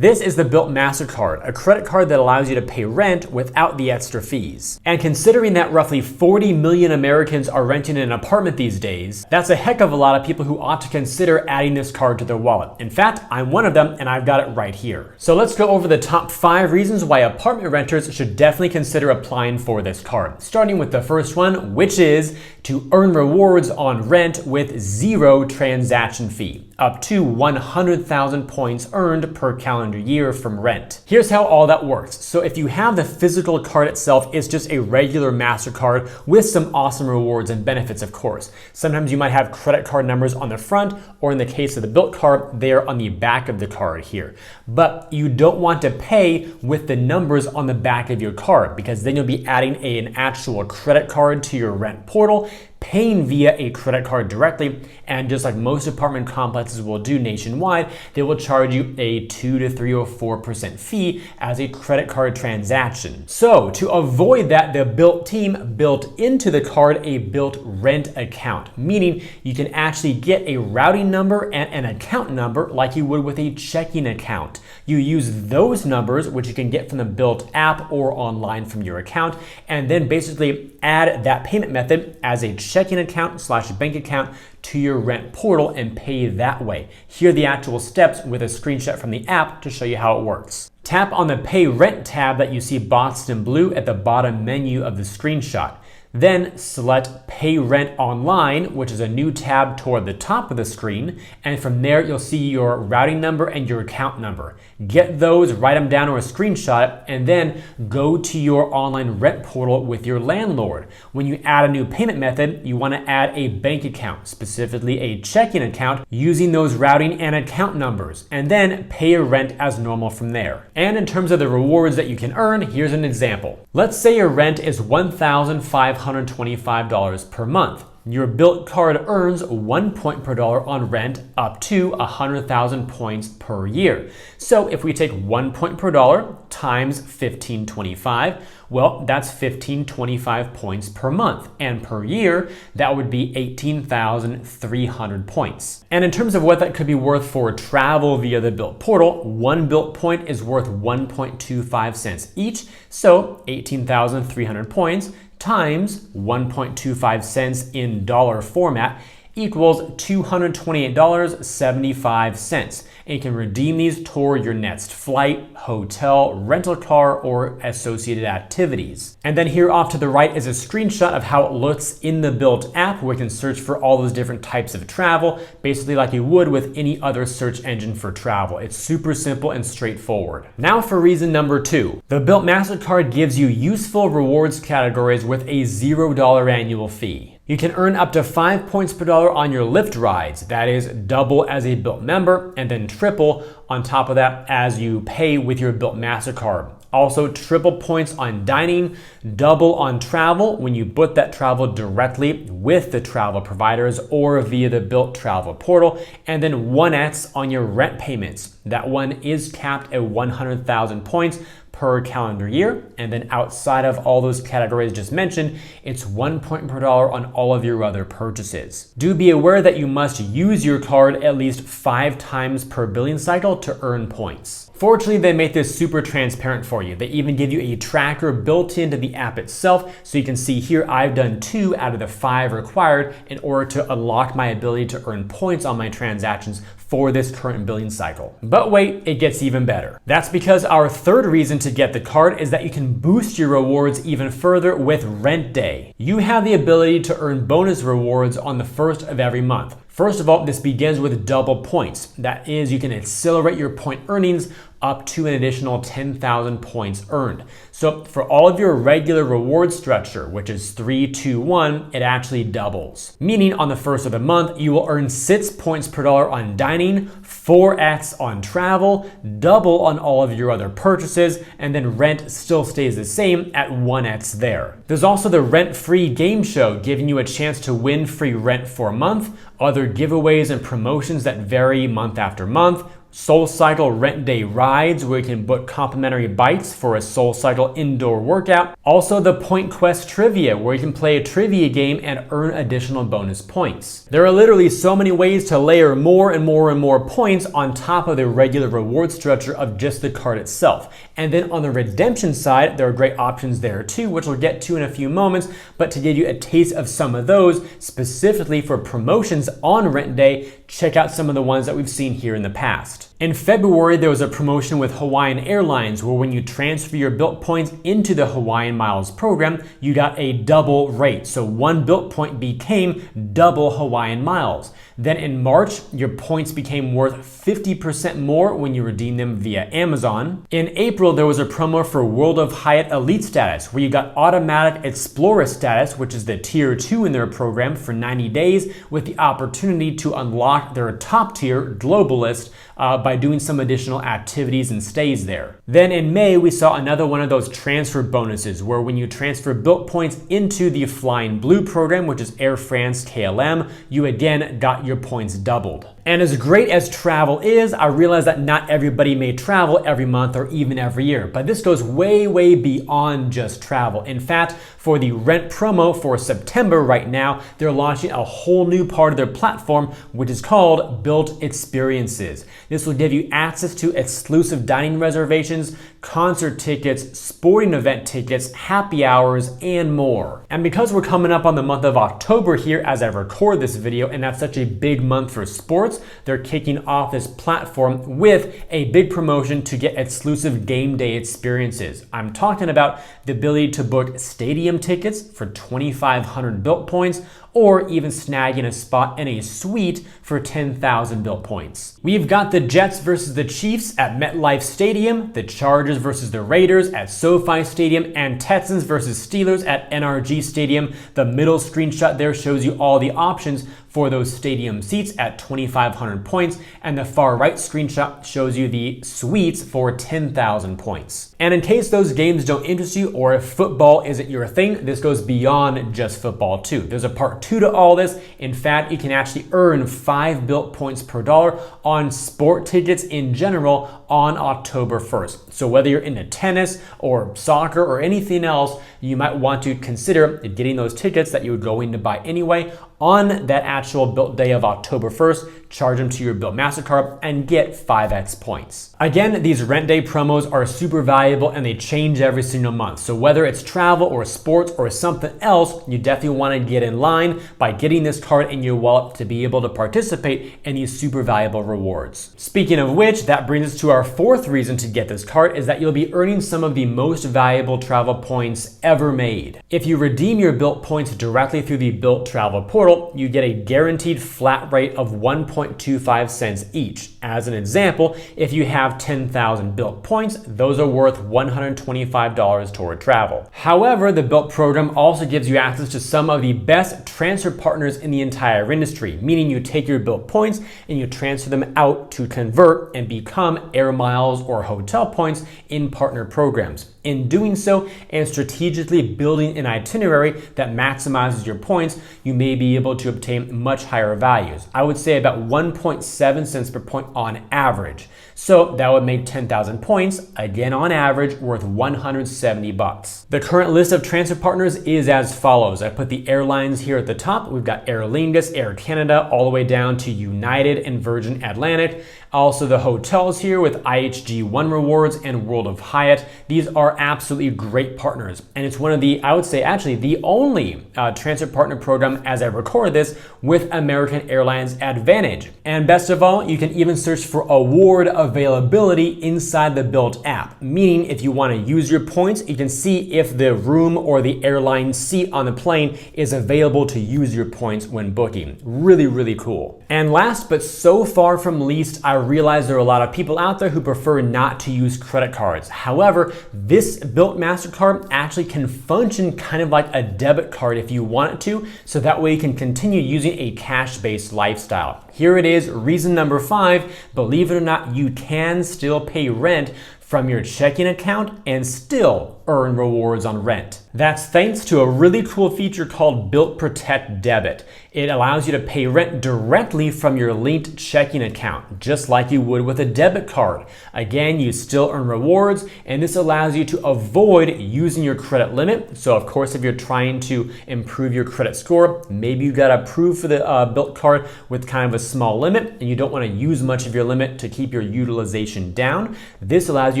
This is the Bilt Mastercard, a credit card that allows you to pay rent without the extra fees. And considering that roughly 40 million Americans are renting an apartment these days, that's a heck of a lot of people who ought to consider adding this card to their wallet. In fact, I'm one of them and I've got it right here. So let's go over the top 5 reasons why apartment renters should definitely consider applying for this card. Starting with the first one, which is to earn rewards on rent with 0 transaction fee, up to 100,000 points earned per calendar year from rent. Here's how all that works. So if you have the physical card itself, it's just a regular MasterCard with some awesome rewards and benefits, of course. Sometimes you might have credit card numbers on the front, or in the case of the Bilt card, they're on the back of the card here. But you don't want to pay with the numbers on the back of your card, because then you'll be adding an actual credit card to your rent portal, paying via a credit card directly, and just like most apartment complexes will do nationwide, they will charge you a 2 to 3 or 4% fee as a credit card transaction. So to avoid that, the Bilt team built into the card a Bilt rent account, meaning you can actually get a routing number and an account number like you would with a checking account. You use those numbers, which you can get from the Bilt app or online from your account, and then basically add that payment method as a checking account / bank account to your rent portal and pay that way. Here are the actual steps with a screenshot from the app to show you how it works. Tap on the Pay Rent tab that you see boxed in blue at the bottom menu of the screenshot. Then select Pay Rent Online, which is a new tab toward the top of the screen, and from there you'll see your routing number and your account number. Get those, write them down or a screenshot, and then go to your online rent portal with your landlord. When you add a new payment method, you want to add a bank account, specifically a checking account, using those routing and account numbers, and then pay your rent as normal from there. And in terms of the rewards that you can earn, here's an example. Let's say your rent is $1,525 per month. Your Bilt card earns 1 point per dollar on rent up to 100,000 points per year. So if we take 1 point per dollar times 1525, well, that's 1525 points per month. And per year, that would be 18,300 points. And in terms of what that could be worth for travel via the Bilt portal, 1 Bilt point is worth 1.25 cents each. So 18,300 points times 1.25 cents in dollar format equals $228.75. And you can redeem these toward your next flight, hotel, rental car, or associated activities. And then here off to the right is a screenshot of how it looks in the Bilt app, where you can search for all those different types of travel, basically like you would with any other search engine for travel. It's super simple and straightforward. Now for reason number 2. The Bilt Mastercard gives you useful rewards categories with a $0 annual fee. You can earn up to 5 points per dollar on your Lyft rides. That is double as a Bilt member, and then triple on top of that as you pay with your Bilt Mastercard. Also triple points on dining, double on travel when you book that travel directly with the travel providers or via the Bilt travel portal, and then 1x on your rent payments. That one is capped at 100,000 points per calendar year, and then outside of all those categories just mentioned, it's 1 point per dollar on all of your other purchases. Do be aware that you must use your card at least 5 times per billing cycle to earn points. Fortunately, they make this super transparent for you. They even give you a tracker built into the app itself, so you can see here I've done 2 out of the 5 required in order to unlock my ability to earn points on my transactions for this current billing cycle. But wait, it gets even better. That's because our third reason to get the card is that you can boost your rewards even further with Rent Day. You have the ability to earn bonus rewards on the first of every month. First of all, this begins with double points. That is, you can accelerate your point earnings up to an additional 10,000 points earned. So for all of your regular reward structure, which is 3, 2, 1, it actually doubles. Meaning on the first of the month, you will earn 6 points per dollar on dining, 4x on travel, double on all of your other purchases, and then rent still stays the same at 1x there. There's also the rent-free game show, giving you a chance to win free rent for a month, other giveaways and promotions that vary month after month, SoulCycle Rent Day Rides, where you can book complimentary bites for a SoulCycle indoor workout. Also the Point Quest Trivia, where you can play a trivia game and earn additional bonus points. There are literally so many ways to layer more and more and more points on top of the regular reward structure of just the card itself. And then on the redemption side, there are great options there too, which we'll get to in a few moments, but to give you a taste of some of those, specifically for promotions on Rent Day, check out some of the ones that we've seen here in the past. In February, there was a promotion with Hawaiian Airlines where when you transfer your Bilt points into the Hawaiian Miles program, you got a double rate. So 1 Bilt point became double Hawaiian Miles. Then in March, your points became worth 50% more when you redeem them via Amazon. In April, there was a promo for World of Hyatt Elite status where you got automatic Explorer status, which is the tier 2 in their program, for 90 days with the opportunity to unlock their top tier Globalist by doing some additional activities and stays there. Then in May, we saw another one of those transfer bonuses where when you transfer Bilt points into the Flying Blue program, which is Air France KLM, you again got your points doubled. And as great as travel is, I realize that not everybody may travel every month or even every year, but this goes way, way beyond just travel. In fact, for the rent promo for September right now, they're launching a whole new part of their platform, which is called Bilt Experiences. This will give you access to exclusive dining reservations, concert tickets, sporting event tickets, happy hours, and more. And because we're coming up on the month of October here as I record this video, and that's such a big month for sports, they're kicking off this platform with a big promotion to get exclusive game day experiences. I'm talking about the ability to book stadium tickets for 2,500 Bilt points, or even snagging a spot in a suite for 10,000 Bilt points. We've got the Jets versus the Chiefs at MetLife Stadium, the Chargers versus the Raiders at SoFi Stadium, and Texans versus Steelers at NRG Stadium. The middle screenshot there shows you all the options for those stadium seats at 2,500 points, and the far right screenshot shows you the suites for 10,000 points. And in case those games don't interest you, or if football isn't your thing, this goes beyond just football too. There's a part 2 to all this. In fact, you can actually earn 5 Bilt points per dollar on sport tickets in general on October 1st. So whether you're into tennis or soccer or anything else, you might want to consider getting those tickets that you would go in to buy anyway on that actual Bilt day of October 1st, charge them to your Bilt Mastercard and get 5x points. Again, these rent day promos are super valuable and they change every single month. So whether it's travel or sports or something else, you definitely want to get in line by getting this card in your wallet to be able to participate in these super valuable rewards. Speaking of which, that brings us to our 4th reason to get this card, is that you'll be earning some of the most valuable travel points ever made. If you redeem your Bilt points directly through the Bilt Travel Portal, you get a guaranteed flat rate of 1.25 cents each. As an example, if you have 10,000 Bilt points, those are worth $125 toward travel. However, the Bilt program also gives you access to some of the best transfer partners in the entire industry, meaning you take your Bilt points and you transfer them out to convert and become air miles or hotel points in partner programs. In doing so and strategically building an itinerary that maximizes your points, you may be able to obtain much higher values. I would say about 1.7 cents per point on average. So that would make 10,000 points, again on average, worth $170. The current list of transfer partners is as follows. I put the airlines here at the top. We've got Aer Lingus, Air Canada, all the way down to United and Virgin Atlantic. Also the hotels here with IHG One Rewards and World of Hyatt. These are absolutely great partners. And it's one of the, I would say actually the only transfer partner program as I record this with American Airlines Advantage. And best of all, you can even search for award availability inside the Bilt app. Meaning if you want to use your points, you can see if the room or the airline seat on the plane is available to use your points when booking. Really, really cool. And last but so far from least, I realize there are a lot of people out there who prefer not to use credit cards. However, this Bilt Mastercard actually can function kind of like a debit card if you want it to, so that way you can continue using a cash-based lifestyle. Here it is, reason number 5. Believe it or not, you can still pay rent from your checking account and still earn rewards on rent. That's thanks to a really cool feature called Bilt Protect Debit. It allows you to pay rent directly from your linked checking account, just like you would with a debit card. Again, you still earn rewards, and this allows you to avoid using your credit limit. So of course, if you're trying to improve your credit score, maybe you got approved for the Bilt card with kind of a small limit, and you don't want to use much of your limit to keep your utilization down. This allows you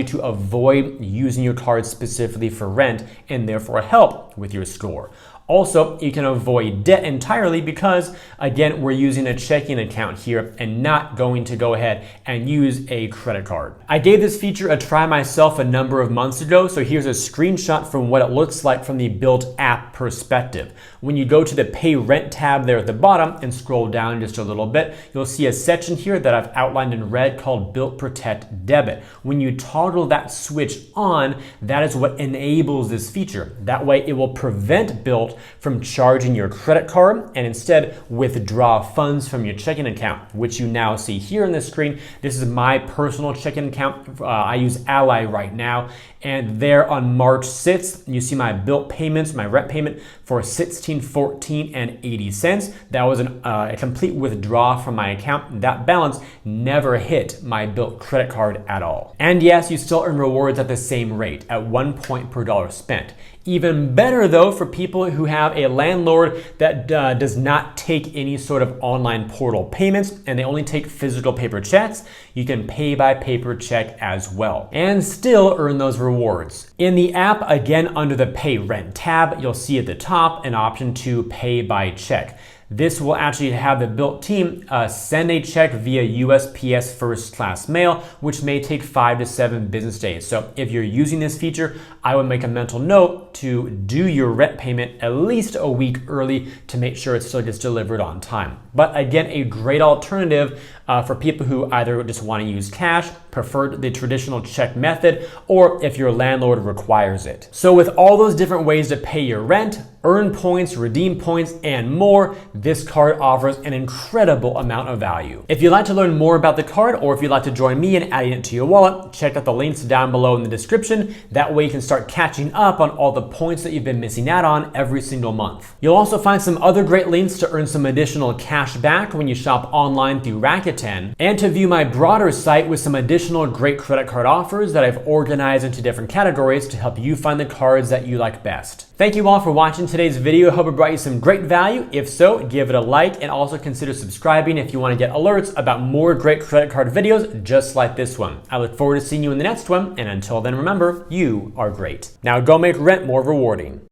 to avoid using your card specifically for rent and therefore help with your score. Also, you can avoid debt entirely because, again, we're using a checking account here and not going to go ahead and use a credit card. I gave this feature a try myself a number of months ago, so here's a screenshot from what it looks like from the Bilt app perspective. When you go to the Pay Rent tab there at the bottom and scroll down just a little bit, you'll see a section here that I've outlined in red called Bilt Protect Debit. When you toggle that switch on, that is what enables this feature. That way it will prevent Bilt from charging your credit card and instead withdraw funds from your checking account, which you now see here on the screen. This is my personal checking account. I use Ally right now, and there on March 6th, you see my Bilt payments, my rent payment for $16.14.80. That was a complete withdrawal from my account. That balance never hit my Bilt credit card at all. And yes, you still earn rewards at the same rate, at 1 point per dollar spent. Even better though for people who have a landlord that does not take any sort of online portal payments and they only take physical paper checks, you can pay by paper check as well and still earn those rewards. In the app, again, under the Pay Rent tab, you'll see at the top an option to pay by check. This will actually have the Bilt team send a check via USPS first class mail, which may take 5 to 7 business days. So if you're using this feature, I would make a mental note to do your rent payment at least a week early to make sure it still gets delivered on time. But again, a great alternative for people who either just want to use cash, prefer the traditional check method, or if your landlord requires it. So with all those different ways to pay your rent, earn points, redeem points, and more, this card offers an incredible amount of value. If you'd like to learn more about the card, or if you'd like to join me in adding it to your wallet, check out the links down below in the description. That way you can start catching up on all the points that you've been missing out on every single month. You'll also find some other great links to earn some additional cash back when you shop online through Rakuten, and to view my broader site with some additional great credit card offers that I've organized into different categories to help you find the cards that you like best. Thank you all for watching today's video. I hope it brought you some great value. If so, give it a like and also consider subscribing if you want to get alerts about more great credit card videos just like this one. I look forward to seeing you in the next one, and until then, remember, you are great. Now go make rent more rewarding.